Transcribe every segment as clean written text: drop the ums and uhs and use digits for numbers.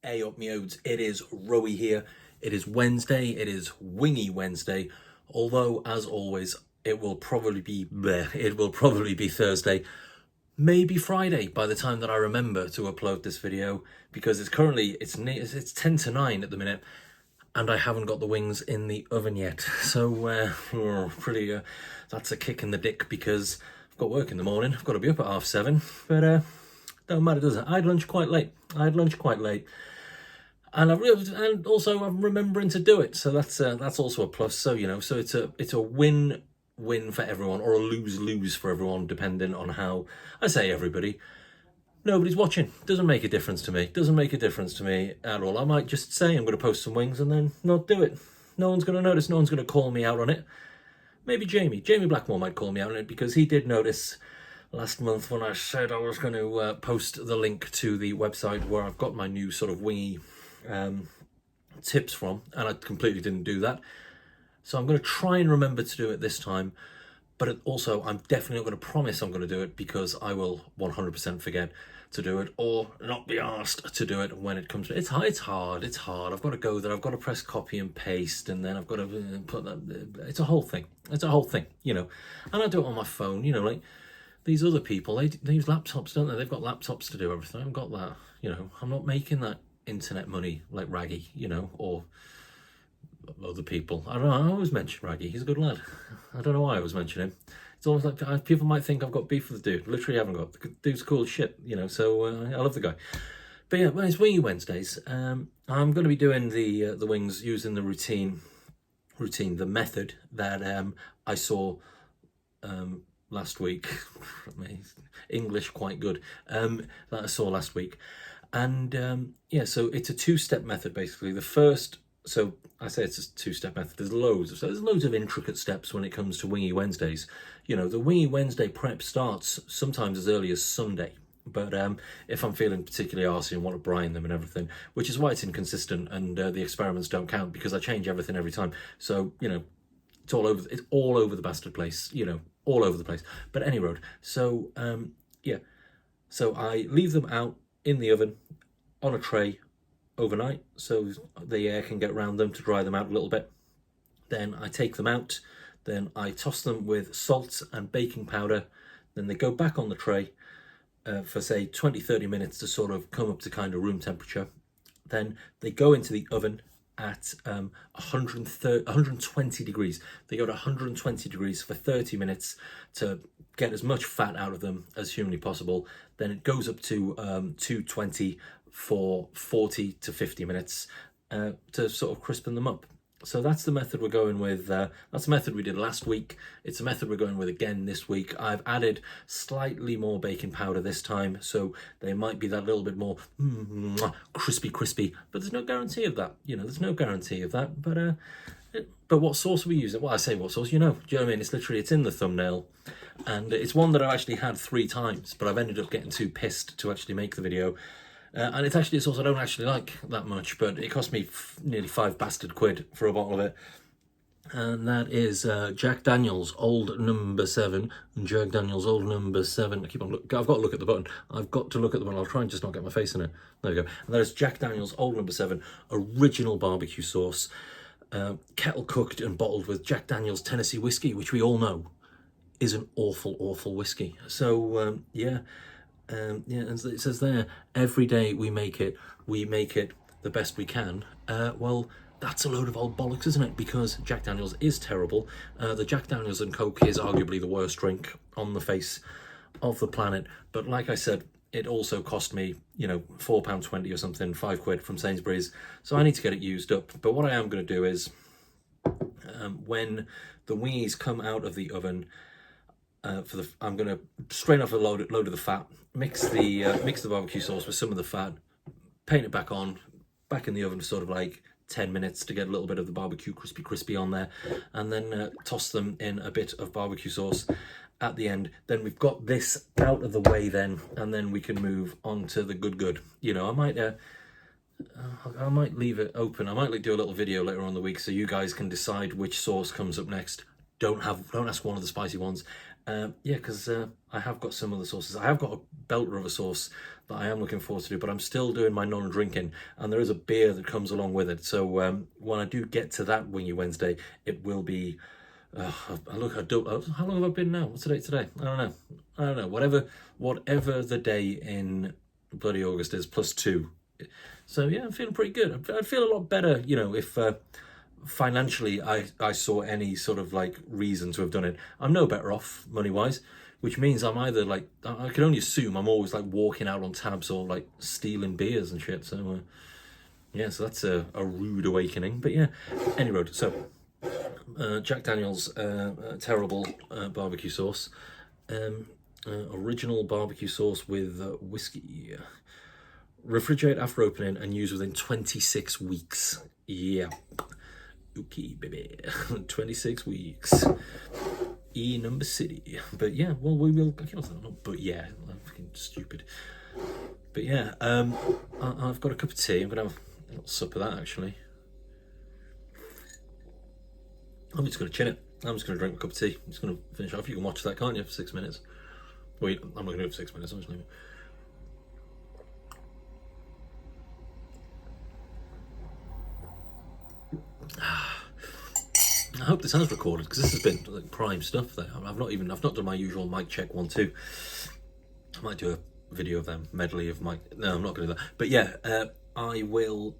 Hey up me odes, it is Rowie here. It is Wednesday, it is Wingie Wednesday. Although, as always, it will probably be bleh, it will probably be Thursday, maybe Friday by the time that I remember to upload this video, because it's currently it's 10 to 9 at the minute, and I haven't got the wings in the oven yet. So that's a kick in the dick, because I've got work in the morning. I've got to be up at 7:30, but don't matter, does it? I had lunch quite late. And and also I'm remembering to do it, so that's also a plus. So so it's a win-win for everyone, or a lose-lose for everyone, depending on how I say everybody. Nobody's watching. Doesn't make a difference to me. Doesn't make a difference to me at all. I might just say I'm going to post some wings and then not do it. No one's going to notice. No one's going to call me out on it. Maybe Jamie Blackmore might call me out on it, because he did notice last month when I said I was going to post the link to the website where I've got my new sort of wingy tips from, and I completely didn't do that. So I'm going to try and remember to do it this time, but also I'm definitely not going to promise I'm going to do it, because I will 100% forget to do it, or not be asked to do it when it comes to it. It's hard. I've got to go there, I've got to press copy and paste, and then I've got to put that. It's a whole thing, and I do it on my phone, like these other people, they use laptops, don't they? They've got laptops to do everything. I haven't got that. I'm not making that internet money like Raggy, or other people. I don't know, I always mention Raggy. He's a good lad. I don't know why I was mentioning him. It's almost like people might think I've got beef with the dude. Literally haven't got. The dude's cool as shit, so I love the guy. But yeah, when it's Wingie Wednesdays, I'm going to be doing the wings using the the method that I saw last week. English quite good. That I saw last week. And yeah, so it's a two-step method, basically. The first, so I say it's a two-step method. There's loads of intricate steps when it comes to Wingie Wednesdays. The Wingie Wednesday prep starts sometimes as early as Sunday. But if I'm feeling particularly arsey and want to brine them and everything, which is why it's inconsistent, and the experiments don't count, because I change everything every time. So, it's all over the bastard place, all over the place. But any road. So, yeah. So I leave them out in the oven on a tray overnight, so the air can get around them to dry them out a little bit. Then I take them out, then I toss them with salt and baking powder, then they go back on the tray for say 20-30 minutes to sort of come up to kind of room temperature. Then they go into the oven at 120 degrees. They go to 120 degrees for 30 minutes to get as much fat out of them as humanly possible. Then it goes up to 220 for 40 to 50 minutes to sort of crispen them up. So that's the method we're going with. That's the method we did last week. It's a method we're going with again this week. I've added slightly more baking powder this time, so they might be that little bit more crispy. But there's no guarantee of that. There's no guarantee of that. But what sauce are we using? Well, I say what sauce, do you know what I mean? It's in the thumbnail. And it's one that I've actually had 3 times, but I've ended up getting too pissed to actually make the video. And it's actually a sauce I don't actually like that much, but it cost me nearly £5 bastard quid for a bottle of it. And that is Jack Daniel's Old Number 7. Jack Daniel's Old Number 7. I've got to look at the button. I'll try and just not get my face in it. There we go. And that is Jack Daniel's Old Number 7 original barbecue sauce. Kettle cooked and bottled with Jack Daniel's Tennessee whiskey, which we all know is an awful, awful whiskey. So, yeah. And it says there, every day we make it the best we can. Well, that's a load of old bollocks, isn't it? Because Jack Daniel's is terrible. The Jack Daniel's and Coke is arguably the worst drink on the face of the planet. But like I said, it also cost me, £4.20 or something, £5 from Sainsbury's. So I need to get it used up. But what I am going to do is, when the wingies come out of the oven, I'm going to strain off a load of the fat, mix the barbecue sauce with some of the fat, paint it back in the oven for sort of like 10 minutes to get a little bit of the barbecue crispy on there, and then toss them in a bit of barbecue sauce at the end. Then we've got this out of the way then, and then we can move on to the good. I might leave it open. I might do a little video later on in the week so you guys can decide which sauce comes up next. Don't ask one of the spicy ones. Yeah, because I have got some other sauces. I have got a belter of a sauce that I am looking forward to do, but I'm still doing my non-drinking, and there is a beer that comes along with it. So when I do get to that Wingie Wednesday, it will be. Look, I don't. How long have I been now? What's the date today? I don't know. I don't know. Whatever the day in bloody August is, +2. So yeah, I'm feeling pretty good. I'd feel a lot better, if financially I saw any sort of like reason to have done it. I'm no better off money wise, which means I'm either like, I can only assume I'm always like walking out on tabs or like stealing beers and shit. So yeah, so that's a rude awakening. But yeah, any road. So Jack Daniel's terrible barbecue sauce, original barbecue sauce with whiskey. Refrigerate after opening and use within 26 weeks. Yeah. Okay, baby. 26 weeks. Number city. But yeah, well, we will. But yeah, I'm fucking stupid. But yeah, I've got a cup of tea. I'm going to have a little sup of that, actually. I'm just going to chin it. I'm just going to drink a cup of tea. I'm just going to finish off. You can watch that, can't you, for 6 minutes? Wait, I'm not going to do it for 6 minutes. I'm just leaving it. I hope this has recorded, because this has been like prime stuff there. I've not done my usual mic check 1 2. I might do a video of them medley of mic. No, I'm not going to do that. But yeah, I will.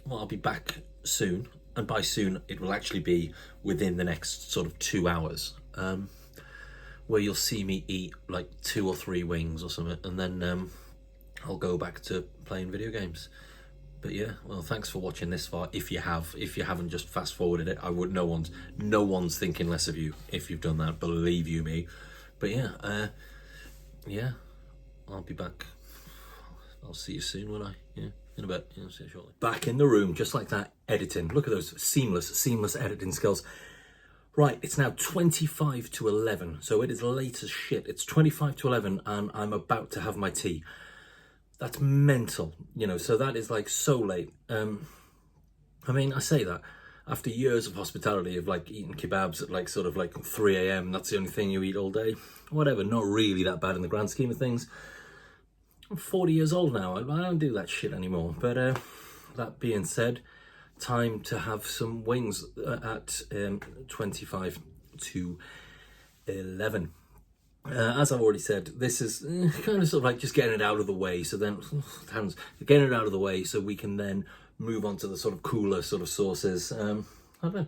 Well, I'll be back soon, and by soon it will actually be within the next sort of 2 hours, where you'll see me eat like 2 or 3 wings or something, and then I'll go back to playing video games. But yeah, well, thanks for watching this far. If you haven't just fast forwarded it, no one's thinking less of you if you've done that. Believe you me. But yeah, yeah, I'll be back. I'll see you soon, won't I? Yeah, in a bit. Yeah, I'll see you shortly. Back in the room, just like that, editing. Look at those seamless editing skills. Right, it's now 25 to 11, so it is late as shit. It's 25 to 11, and I'm about to have my tea. That's mental, so that is like so late. I mean, I say that after years of hospitality, of like eating kebabs at like sort of like 3 a.m, that's the only thing you eat all day. Whatever, not really that bad in the grand scheme of things. I'm 40 years old now, I don't do that shit anymore. But that being said, time to have some wings at 25 to 11. As I've already said, this is kind of sort of like just getting it out of the way. So then, getting it out of the way so we can then move on to the sort of cooler sort of sauces. I don't know.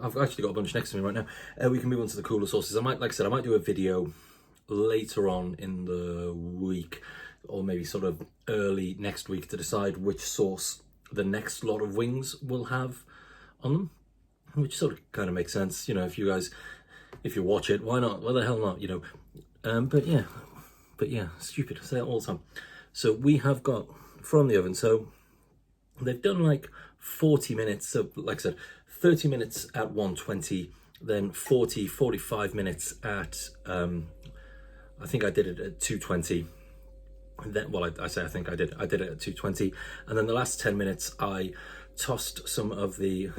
I've actually got a bunch next to me right now. We can move on to the cooler sauces. Like I said, I might do a video later on in the week, or maybe sort of early next week, to decide which sauce the next lot of wings will have on them, which sort of kind of makes sense. If you watch it, why not? Why the hell not? But yeah, stupid. I say it all the time. So we have got from the oven. So they've done like 40 minutes. So like I said, 30 minutes at 120, then 45 minutes at, I think I did it at 220. And then, well, I say I think I did it at 220. And then the last 10 minutes, I tossed some of the,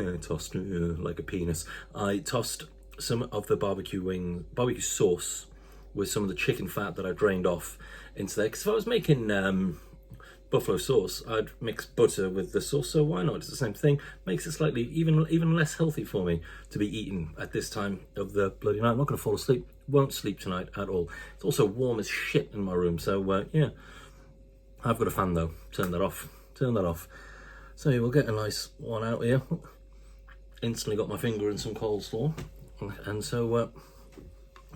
like a penis. I tossed some of the barbecue sauce with some of the chicken fat that I drained off into there. Because if I was making buffalo sauce, I'd mix butter with the sauce, so why not? It's the same thing. Makes it slightly even less healthy for me to be eating at this time of the bloody night. I'm not going to fall asleep. Won't sleep tonight at all. It's also warm as shit in my room, so yeah. I've got a fan though. Turn that off. So we'll get a nice one out here. Instantly got my finger in some coleslaw. And so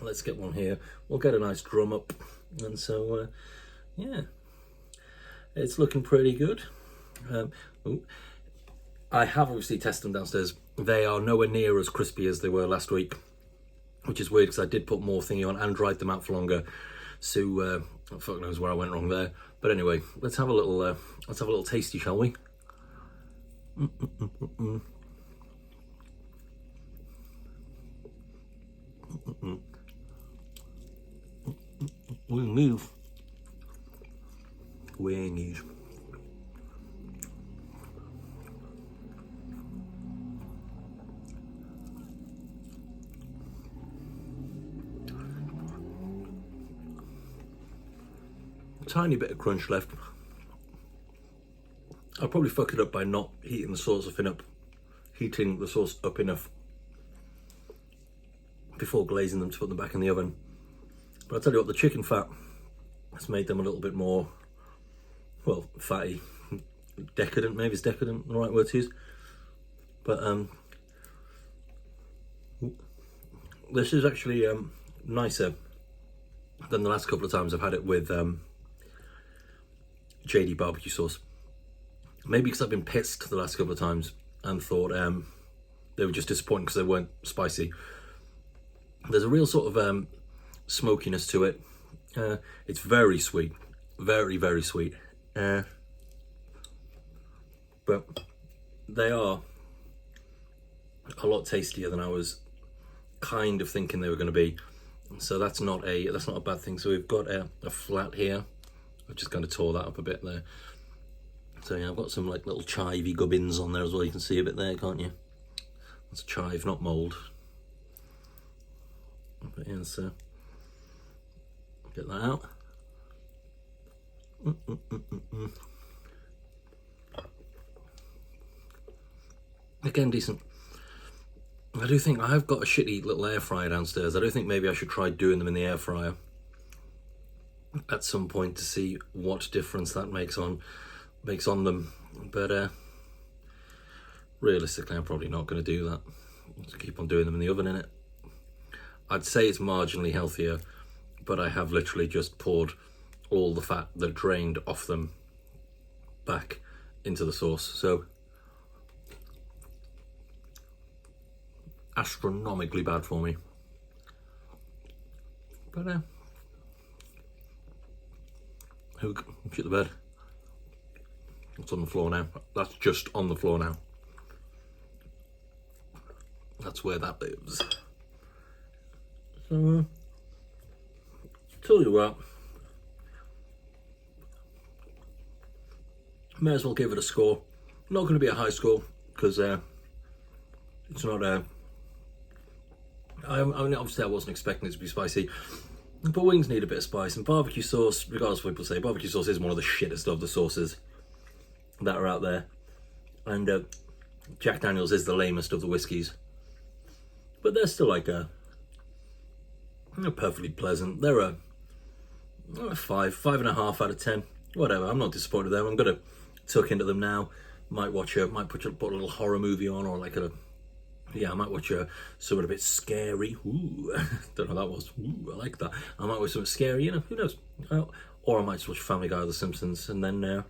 let's get one here. We'll get a nice drum up. And so yeah, it's looking pretty good. I have obviously tested them downstairs. They are nowhere near as crispy as they were last week, which is weird because I did put more thingy on and dried them out for longer. So fuck knows where I went wrong there. But anyway, let's have a little tasty, shall we? Wingies. tiny bit of crunch left. I'll probably fuck it up by not heating the sauce up enough before glazing them to put them back in the oven. But I'll tell you what, the chicken fat has made them a little bit more, well, fatty, decadent. Maybe is decadent the right word to use. But this is actually nicer than the last couple of times I've had it with JD barbecue sauce. Maybe because I've been pissed the last couple of times and thought they were just disappointing because they weren't spicy. There's a real sort of smokiness to it. It's very sweet, very, very sweet. But they are a lot tastier than I was kind of thinking they were going to be. So that's not a bad thing. So we've got a flat here. I've just kind of tore that up a bit there. So yeah, I've got some like little chivey gubbins on there as well. You can see a bit there, can't you? That's chive, not mould. But yeah, so get that out. Again, decent. I do think I've got a shitty little air fryer downstairs. I do think maybe I should try doing them in the air fryer at some point to see what difference that makes on them. But realistically, I'm probably not going to do that. Just keep on doing them in the oven, innit? I'd say it's marginally healthier, but I have literally just poured all the fat that drained off them back into the sauce. So astronomically bad for me. But shit the bed. It's on the floor now. That's just on the floor now. That's where that lives. So, tell you what, may as well give it a score. Not going to be a high score because it's not a. I mean, obviously, I wasn't expecting it to be spicy, but wings need a bit of spice. And barbecue sauce, regardless of what people say, barbecue sauce is one of the shittest of the sauces that are out there. And Jack Daniels is the lamest of the whiskies, but they're still like they're perfectly pleasant. They're a 5.5 out of 10. Whatever. I'm not disappointed with them. I'm gonna tuck into them now. Might put a little horror movie on, or like I might watch something a bit scary. Ooh, don't know what that was. Ooh, I like that. I might watch something scary. You know, who knows? Or I might just watch Family Guy or The Simpsons, and then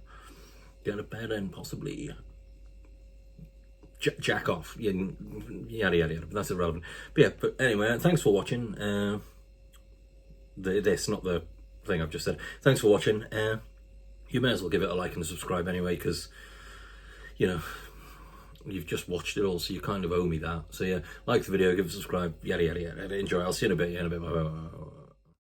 get to bed and possibly jack off. Yada yada yada. But that's irrelevant. But yeah. But anyway, thanks for watching. This, not the thing I've just said. Thanks for watching. You may as well give it a like and subscribe anyway, because you know you've just watched it all, so you kind of owe me that. So yeah, like the video, give it a subscribe, yada yada yada. Enjoy. I'll see you in a bit. Bye.